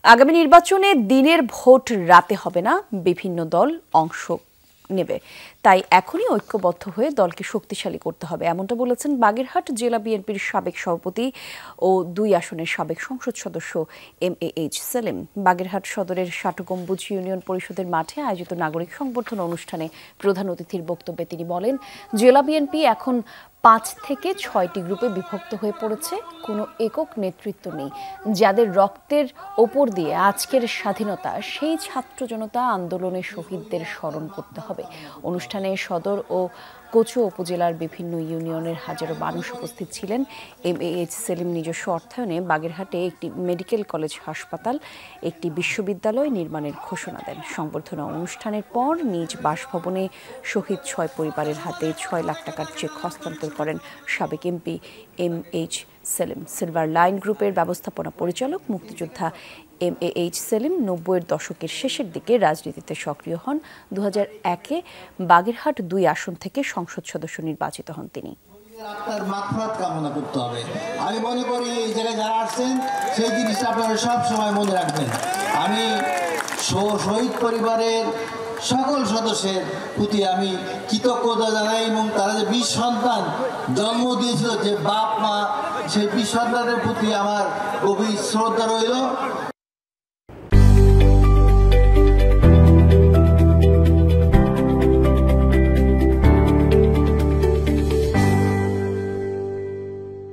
আগামী নির্বাচনে দিনের ভোট রাতে হবে না, বিভিন্ন দল অংশ নেবে, তাই এখনই ঐক্যবদ্ধ হয়ে দলকে শক্তিশালী করতে হবে, এমনটা বলেছেন বাগেরহাট জেলা বিএনপির সাবেক সভাপতি ও ২ আসনের সাবেক সংসদ সদস্য MAH সেলিম। বাগেরহাট সদরের ষাটগম্বুজ ইউনিয়ন পরিষদের মাঠে আয়োজিত নাগরিক সংবর্ধনা অনুষ্ঠানে প্রধান অতিথির বক্তব্যে তিনি বলেন, জেলা বিএনপি এখন ৫ থেকে ৬টি গ্রুপে বিভক্ত হয়ে পড়েছে। কোনো একক নেতৃত্ব নেই। যাদের রক্তের ওপর দিয়ে আজকের স্বাধীনতা, সেই ছাত্র জনতা আন্দোলনের শহীদদের স্মরণ করতে হবে। অনুষ্ঠানে সদর ও কোচো উপজেলার বিভিন্ন ইউনিয়নের হাজারো মানুষ উপস্থিত ছিলেন। MAH সেলিম নিজস্ব অর্থায়নে বাগেরহাটে একটি মেডিকেল কলেজ হাসপাতাল, একটি বিশ্ববিদ্যালয় নির্মাণের ঘোষণা দেন। সংবর্ধনা অনুষ্ঠানের পর নিজ বাসভবনে শহীদ ৬ পরিবারের হাতে ৬ লাখ টাকার চেক হস্তান্তর করেন সাবেক MP MH Selim. Silver Line গ্রুপের ব্যবস্থাপনা পরিচালক মুক্তিযোদ্ধা MAH সেলিম ৯০-এর দশকের শেষের দিকে রাজনীতিতে সক্রিয় হন। ২০০১-এ বাগেরহাট ২ আসন থেকে সংসদ সদস্য নির্বাচিত হন তিনি। আপনার মাগফিরাত কামনা করতে হবে। আমি মনে করি এই জায়গায় যারা আসছেন সেই জিনিসটা আপনারা সব সময় মনে রাখবেন। আমি শহীদ পরিবারের সকল সদস্যের প্রতি আমি কৃতজ্ঞতা জানাই এবং তারা যে ২০ সন্তান জন্ম দিয়েছিল, যে বাপ মা, সেই ২০ সন্তানের প্রতি আমার গভীর শ্রদ্ধা রইল।